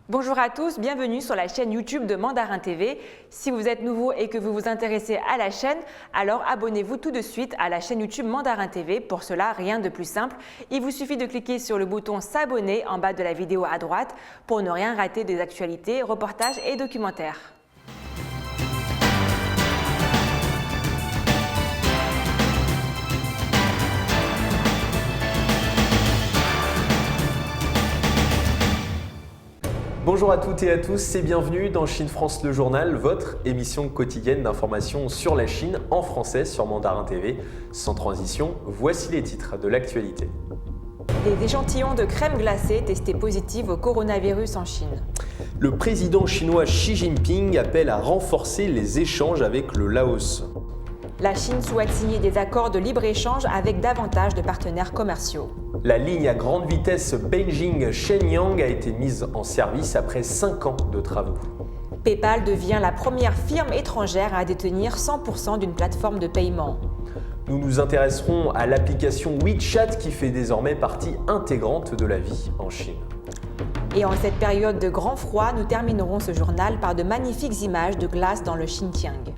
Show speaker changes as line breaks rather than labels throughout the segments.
Bonjour à tous, bienvenue sur la chaîne YouTube de Mandarin TV. Si vous êtes nouveau et que vous vous intéressez à la chaîne, alors abonnez-vous tout de suite à la chaîne YouTube Mandarin TV. Pour cela, rien de plus simple. Il vous suffit de cliquer sur le bouton s'abonner en bas de la vidéo à droite pour ne rien rater des actualités, reportages et documentaires.
Bonjour à toutes et à tous et bienvenue dans Chine France le journal, votre émission quotidienne d'information sur la Chine en français sur Mandarin TV. Sans transition, voici les titres de l'actualité.
Des échantillons de crème glacée testés positifs au coronavirus en Chine.
Le président chinois Xi Jinping appelle à renforcer les échanges avec le Laos.
La Chine souhaite signer des accords de libre-échange avec davantage de partenaires commerciaux.
La ligne à grande vitesse Beijing-Shenyang a été mise en service après 5 ans de travaux.
PayPal devient la première firme étrangère à détenir 100% d'une plateforme de paiement.
Nous nous intéresserons à l'application WeChat qui fait désormais partie intégrante de la vie en Chine.
Et en cette période de grand froid, nous terminerons ce journal par de magnifiques images de glace dans le Xinjiang.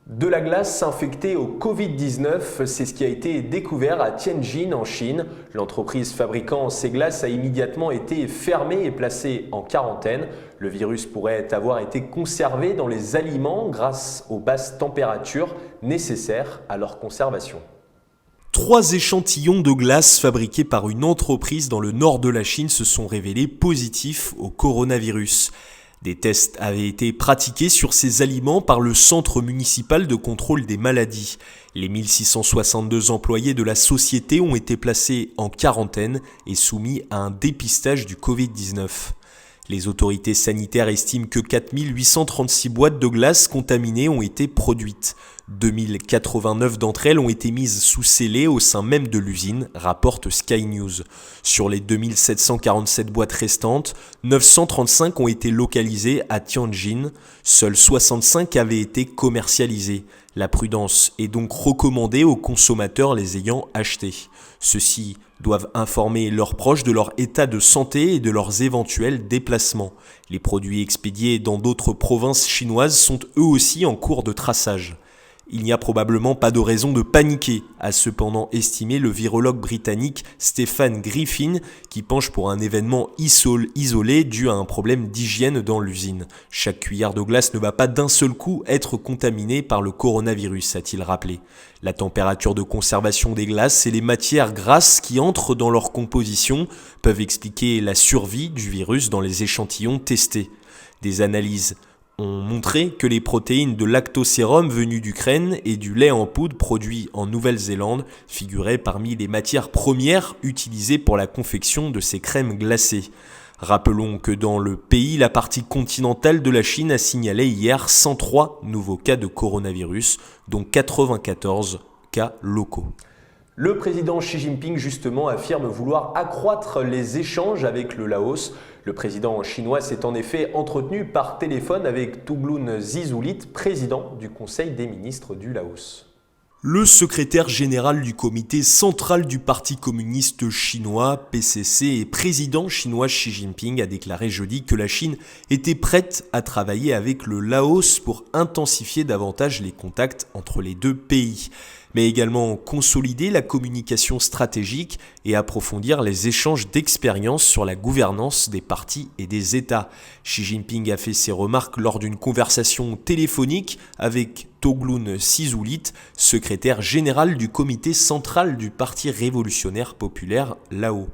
De la glace infectée au Covid-19, c'est ce qui a été découvert à Tianjin en Chine. L'entreprise fabriquant ces glaces a immédiatement été fermée et placée en quarantaine. Le virus pourrait avoir été conservé dans les aliments grâce aux basses températures nécessaires à leur conservation.
3 échantillons de glace fabriqués par une entreprise dans le nord de la Chine se sont révélés positifs au coronavirus. Des tests avaient été pratiqués sur ces aliments par le Centre municipal de contrôle des maladies. Les 1662 employés de la société ont été placés en quarantaine et soumis à un dépistage du Covid-19. Les autorités sanitaires estiment que 4836 boîtes de glace contaminées ont été produites. 2089 d'entre elles ont été mises sous scellé au sein même de l'usine, rapporte Sky News. Sur les 2747 boîtes restantes, 935 ont été localisées à Tianjin. Seules 65 avaient été commercialisées. La prudence est donc recommandée aux consommateurs les ayant achetées. Ceux-ci doivent informer leurs proches de leur état de santé et de leurs éventuels déplacements. Les produits expédiés dans d'autres provinces chinoises sont eux aussi en cours de traçage. Il n'y a probablement pas de raison de paniquer, a cependant estimé le virologue britannique Stephen Griffin, qui penche pour un événement isolé dû à un problème d'hygiène dans l'usine. Chaque cuillère de glace ne va pas d'un seul coup être contaminée par le coronavirus, a-t-il rappelé. La température de conservation des glaces et les matières grasses qui entrent dans leur composition peuvent expliquer la survie du virus dans les échantillons testés. Des analyses ont montré que les protéines de lactosérum venues d'Ukraine et du lait en poudre produit en Nouvelle-Zélande figuraient parmi les matières premières utilisées pour la confection de ces crèmes glacées. Rappelons que dans le pays, la partie continentale de la Chine a signalé hier 103 nouveaux cas de coronavirus, dont 94 cas locaux.
Le président Xi Jinping, justement, affirme vouloir accroître les échanges avec le Laos. Le président chinois s'est en effet entretenu par téléphone avec Thongloun Sisoulith, président du Conseil des ministres du Laos.
Le secrétaire général du comité central du Parti communiste chinois, PCC, et président chinois Xi Jinping a déclaré jeudi que la Chine était prête à travailler avec le Laos pour intensifier davantage les contacts entre les deux pays, mais également consolider la communication stratégique et approfondir les échanges d'expériences sur la gouvernance des partis et des États. Xi Jinping a fait ses remarques lors d'une conversation téléphonique avec Thongloun Sisoulith, secrétaire général du comité central du Parti révolutionnaire populaire Lao.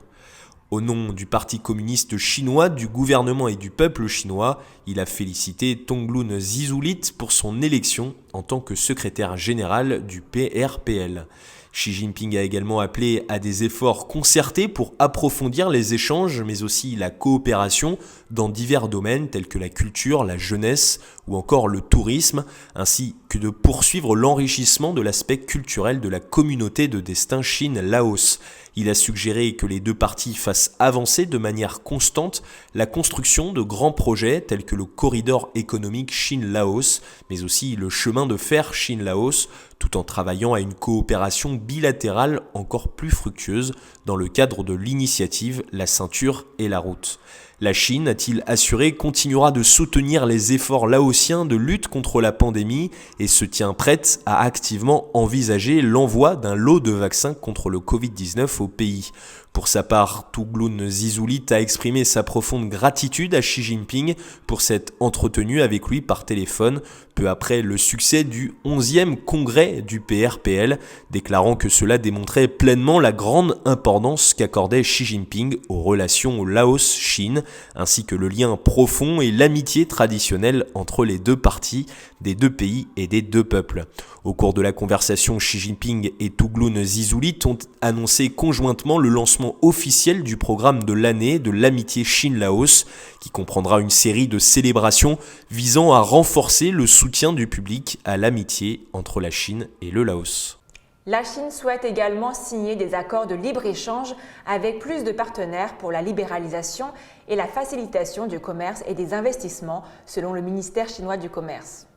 Au nom du Parti communiste chinois, du gouvernement et du peuple chinois, il a félicité Thongloun Sisoulith pour son élection en tant que secrétaire général du PRPL. Xi Jinping a également appelé à des efforts concertés pour approfondir les échanges, mais aussi la coopération dans divers domaines tels que la culture, la jeunesse ou encore le tourisme, ainsi que de poursuivre l'enrichissement de l'aspect culturel de la communauté de destin Chine-Laos. Il a suggéré que les deux parties fassent avancer de manière constante la construction de grands projets tels que le corridor économique Chine-Laos, mais aussi le chemin de fer Chine-Laos, tout en travaillant à une coopération bilatérale encore plus fructueuse dans le cadre de l'initiative La ceinture et la route. La Chine, a-t-il assuré, continuera de soutenir les efforts laotiens de lutte contre la pandémie et se tient prête à activement envisager l'envoi d'un lot de vaccins contre le Covid-19 au pays. Pour sa part, Touglun Zizoulit a exprimé sa profonde gratitude à Xi Jinping pour s'être entretenu avec lui par téléphone peu après le succès du 11e congrès du PRPL, déclarant que cela démontrait pleinement la grande importance qu'accordait Xi Jinping aux relations Laos-Chine, ainsi que le lien profond et l'amitié traditionnelle entre les deux parties, des deux pays et des deux peuples. Au cours de la conversation, Xi Jinping et Touglun Zizoulit ont annoncé conjointement le lancement officiel du programme de l'année de l'amitié Chine-Laos, qui comprendra une série de célébrations visant à renforcer le soutien du public à l'amitié entre la Chine et le Laos.
La Chine souhaite également signer des accords de libre-échange avec plus de partenaires pour la libéralisation et la facilitation du commerce et des investissements, selon le ministère chinois du Commerce.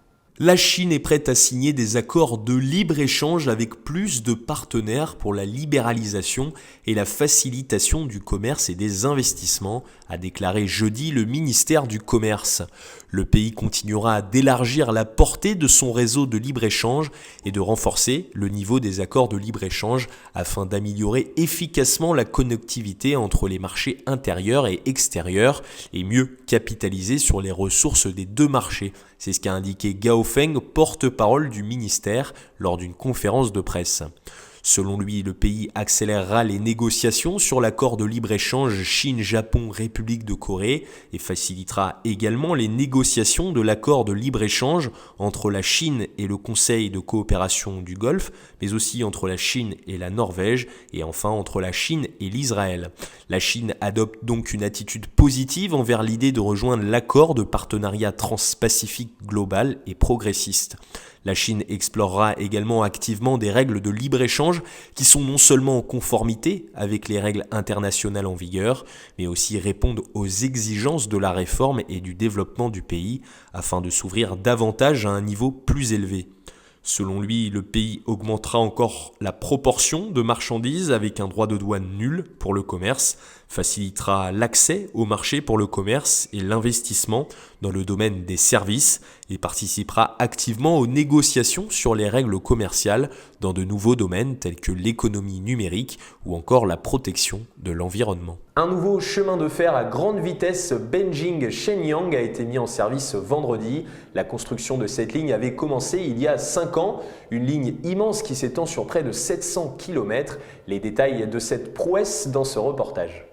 La Chine est prête à signer des accords de libre-échange avec plus de partenaires pour la libéralisation et la facilitation du commerce et des investissements, a déclaré jeudi le ministère du Commerce. Le pays continuera d'élargir la portée de son réseau de libre-échange et de renforcer le niveau des accords de libre-échange afin d'améliorer efficacement la connectivité entre les marchés intérieurs et extérieurs et mieux capitaliser sur les ressources des deux marchés. C'est ce qu'a indiqué Gao Feng, porte-parole du ministère, lors d'une conférence de presse. Selon lui, le pays accélérera les négociations sur l'accord de libre-échange Chine-Japon-République de Corée et facilitera également les négociations de l'accord de libre-échange entre la Chine et le Conseil de coopération du Golfe, mais aussi entre la Chine et la Norvège et enfin entre la Chine et l'Israël. La Chine adopte donc une attitude positive envers l'idée de rejoindre l'accord de partenariat transpacifique global et progressiste. La Chine explorera également activement des règles de libre-échange qui sont non seulement en conformité avec les règles internationales en vigueur, mais aussi répondent aux exigences de la réforme et du développement du pays afin de s'ouvrir davantage à un niveau plus élevé. Selon lui, le pays augmentera encore la proportion de marchandises avec un droit de douane nul pour le commerce, facilitera l'accès au marché pour le commerce et l'investissement dans le domaine des services et participera activement aux négociations sur les règles commerciales dans de nouveaux domaines tels que l'économie numérique ou encore la protection de l'environnement.
Un nouveau chemin de fer à grande vitesse Beijing-Shenyang a été mis en service vendredi. La construction de cette ligne avait commencé il y a 5 ans, une ligne immense qui s'étend sur près de 700 km. Les détails de cette prouesse dans ce reportage.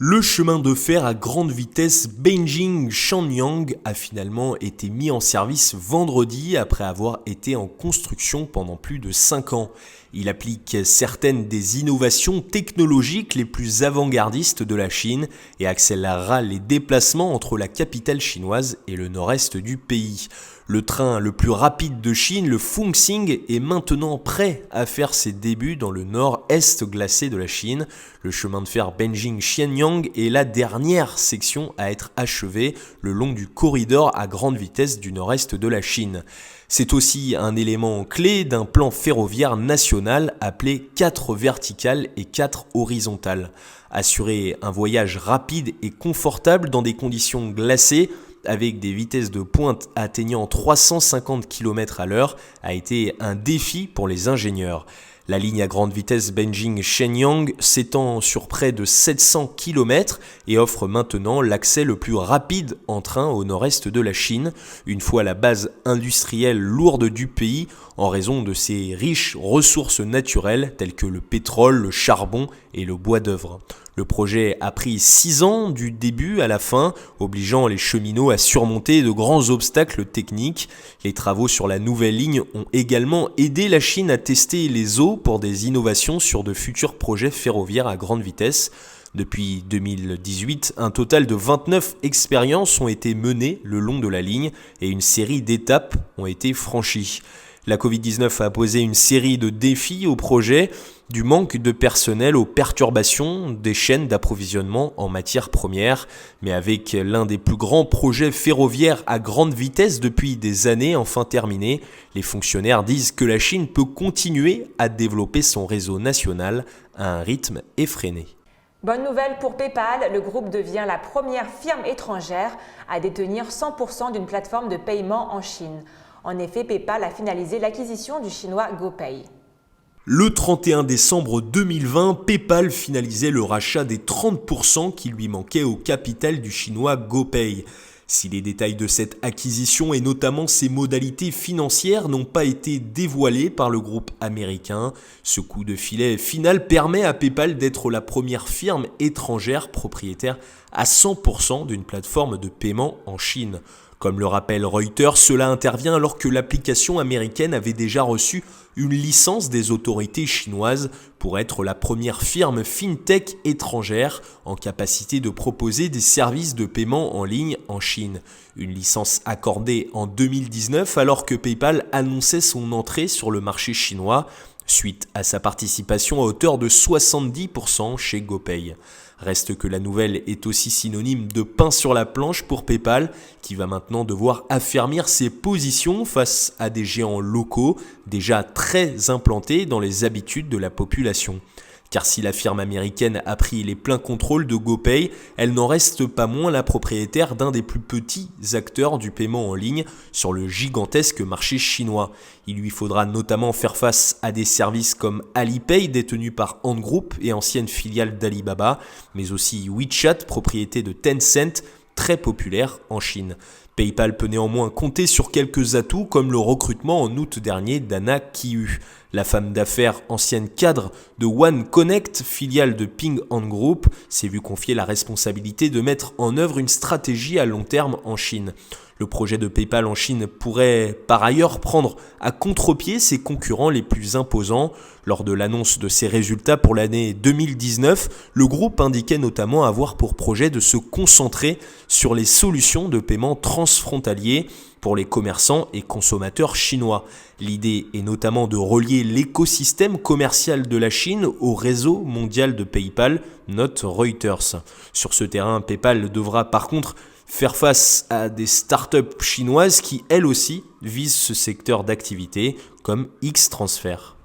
Le chemin de fer à grande vitesse Beijing-Shenyang a finalement été mis en service vendredi après avoir été en construction pendant plus de 5 ans. Il applique certaines des innovations technologiques les plus avant-gardistes de la Chine et accélérera les déplacements entre la capitale chinoise et le nord-est du pays. Le train le plus rapide de Chine, le Fuxing, est maintenant prêt à faire ses débuts dans le nord-est glacé de la Chine. Le chemin de fer Beijing-Shenyang est la dernière section à être achevée le long du corridor à grande vitesse du nord-est de la Chine. C'est aussi un élément clé d'un plan ferroviaire national appelé 4 verticales et 4 horizontales. Assurer un voyage rapide et confortable dans des conditions glacées avec des vitesses de pointe atteignant 350 km à l'heure a été un défi pour les ingénieurs. La ligne à grande vitesse Beijing-Shenyang s'étend sur près de 700 km et offre maintenant l'accès le plus rapide en train au nord-est de la Chine, une fois la base industrielle lourde du pays en raison de ses riches ressources naturelles telles que le pétrole, le charbon et le bois d'œuvre. Le projet a pris 6 ans du début à la fin, obligeant les cheminots à surmonter de grands obstacles techniques. Les travaux sur la nouvelle ligne ont également aidé la Chine à tester les eaux pour des innovations sur de futurs projets ferroviaires à grande vitesse. Depuis 2018, un total de 29 expériences ont été menées le long de la ligne et une série d'étapes ont été franchies. La Covid-19 a posé une série de défis au projet. du manque de personnel aux perturbations des chaînes d'approvisionnement en matières premières. Mais avec l'un des plus grands projets ferroviaires à grande vitesse depuis des années enfin terminé, les fonctionnaires disent que la Chine peut continuer à développer son réseau national à un rythme effréné.
Bonne nouvelle pour PayPal, le groupe devient la première firme étrangère à détenir 100% d'une plateforme de paiement en Chine. En effet, PayPal a finalisé l'acquisition du chinois GoPay.
Le 31 décembre 2020, PayPal finalisait le rachat des 30% qui lui manquaient au capital du chinois GoPay. Si les détails de cette acquisition et notamment ses modalités financières n'ont pas été dévoilés par le groupe américain, ce coup de filet final permet à PayPal d'être la première firme étrangère propriétaire à 100% d'une plateforme de paiement en Chine. Comme le rappelle Reuters, cela intervient alors que l'application américaine avait déjà reçu une licence des autorités chinoises pour être la première firme fintech étrangère en capacité de proposer des services de paiement en ligne en Chine. Une licence accordée en 2019 alors que PayPal annonçait son entrée sur le marché chinois suite à sa participation à hauteur de 70% chez GoPay. Reste que la nouvelle est aussi synonyme de pain sur la planche pour PayPal, qui va maintenant devoir affermir ses positions face à des géants locaux déjà très implantés dans les habitudes de la population. Car si la firme américaine a pris les pleins contrôles de GoPay, elle n'en reste pas moins la propriétaire d'un des plus petits acteurs du paiement en ligne sur le gigantesque marché chinois. Il lui faudra notamment faire face à des services comme Alipay, détenu par Ant Group et ancienne filiale d'Alibaba, mais aussi WeChat, propriété de Tencent, très populaire en Chine. PayPal peut néanmoins compter sur quelques atouts comme le recrutement en août dernier d'Anna Qiu. La femme d'affaires ancienne cadre de One Connect, filiale de Ping An Group, s'est vue confier la responsabilité de mettre en œuvre une stratégie à long terme en Chine. Le projet de PayPal en Chine pourrait par ailleurs prendre à contre-pied ses concurrents les plus imposants. Lors de l'annonce de ses résultats pour l'année 2019, le groupe indiquait notamment avoir pour projet de se concentrer sur les solutions de paiement transfrontaliers pour les commerçants et consommateurs chinois. L'idée est notamment de relier l'écosystème commercial de la Chine au réseau mondial de PayPal, note Reuters. Sur ce terrain, PayPal devra par contre faire face à des startups chinoises qui, elles aussi, visent ce secteur d'activité, comme X-Transfer.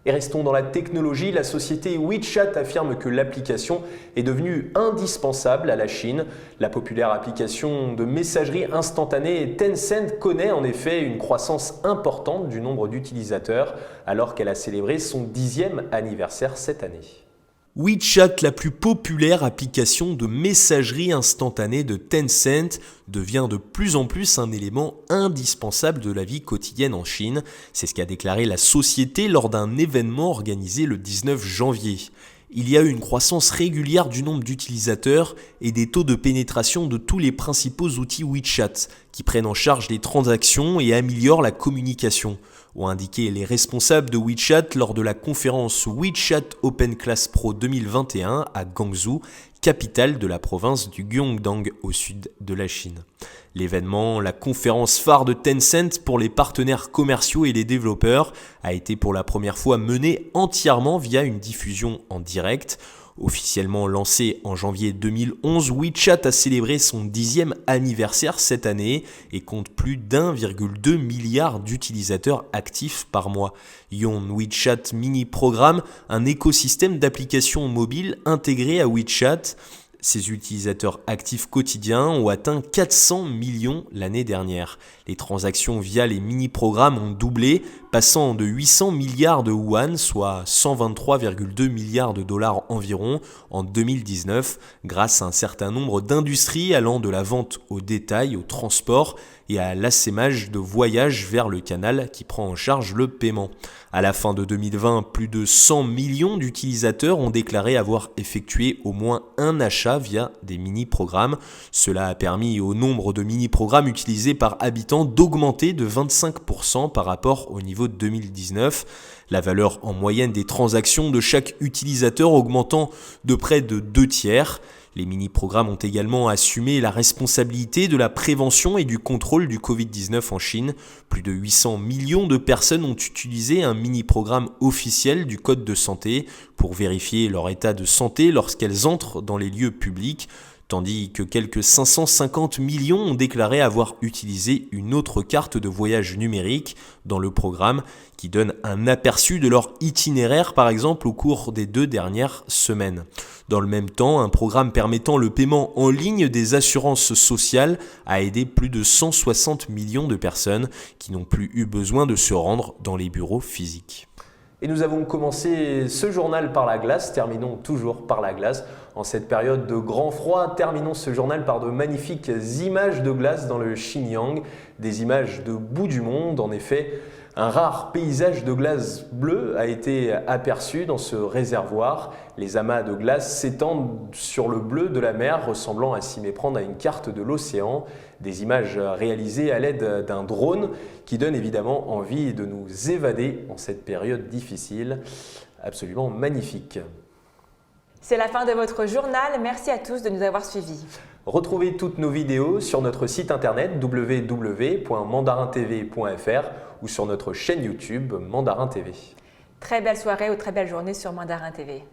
Et restons dans la technologie, la société WeChat affirme que l'application est devenue indispensable à la Chine. La populaire application de messagerie instantanée Tencent connaît en effet une croissance importante du nombre d'utilisateurs alors qu'elle a célébré son 10e anniversaire cette année.
WeChat, la plus populaire application de messagerie instantanée de Tencent, devient de plus en plus un élément indispensable de la vie quotidienne en Chine. C'est ce qu'a déclaré la société lors d'un événement organisé le 19 janvier. Il y a eu une croissance régulière du nombre d'utilisateurs et des taux de pénétration de tous les principaux outils WeChat, qui prennent en charge les transactions et améliorent la communication, ont indiqué les responsables de WeChat lors de la conférence WeChat Open Class Pro 2021 à Guangzhou, capitale de la province du Guangdong au sud de la Chine. L'événement, la conférence phare de Tencent pour les partenaires commerciaux et les développeurs, a été pour la première fois menée entièrement via une diffusion en direct. Officiellement lancé en janvier 2011, WeChat a célébré son 10e anniversaire cette année et compte plus d'1,2 milliard d'utilisateurs actifs par mois. Yon WeChat Mini Programme, un écosystème d'applications mobiles intégré à WeChat. Ses utilisateurs actifs quotidiens ont atteint 400 millions l'année dernière. Les transactions via les mini-programmes ont doublé, passant de 800 milliards de yuan, soit 123,2 milliards de dollars environ, en 2019, grâce à un certain nombre d'industries allant de la vente au détail, au transport et à l'assémage de voyages vers le canal qui prend en charge le paiement. À la fin de 2020, plus de 100 millions d'utilisateurs ont déclaré avoir effectué au moins un achat via des mini-programmes. Cela a permis au nombre de mini-programmes utilisés par habitant d'augmenter de 25% par rapport au niveau de 2019. La valeur en moyenne des transactions de chaque utilisateur augmentant de près de 2 tiers. Les mini-programmes ont également assumé la responsabilité de la prévention et du contrôle du Covid-19 en Chine. Plus de 800 millions de personnes ont utilisé un mini-programme officiel du Code de santé pour vérifier leur état de santé lorsqu'elles entrent dans les lieux publics, tandis que quelques 550 millions ont déclaré avoir utilisé une autre carte de voyage numérique dans le programme qui donne un aperçu de leur itinéraire par exemple au cours des 2 dernières semaines. Dans le même temps, un programme permettant le paiement en ligne des assurances sociales a aidé plus de 160 millions de personnes qui n'ont plus eu besoin de se rendre dans les bureaux physiques.
Et nous avons commencé ce journal par la glace, terminons toujours par la glace. En cette période de grand froid, terminons ce journal par de magnifiques images de glace dans le Xinjiang, des images de bout du monde. En effet, un rare paysage de glace bleue a été aperçu dans ce réservoir. Les amas de glace s'étendent sur le bleu de la mer, ressemblant à s'y méprendre à une carte de l'océan. Des images réalisées à l'aide d'un drone qui donnent évidemment envie de nous évader en cette période difficile. Absolument magnifique.
C'est la fin de votre journal. Merci à tous de nous avoir suivis.
Retrouvez toutes nos vidéos sur notre site internet www.mandarintv.fr ou sur notre chaîne YouTube Mandarin TV.
Très belle soirée ou très belle journée sur Mandarin TV.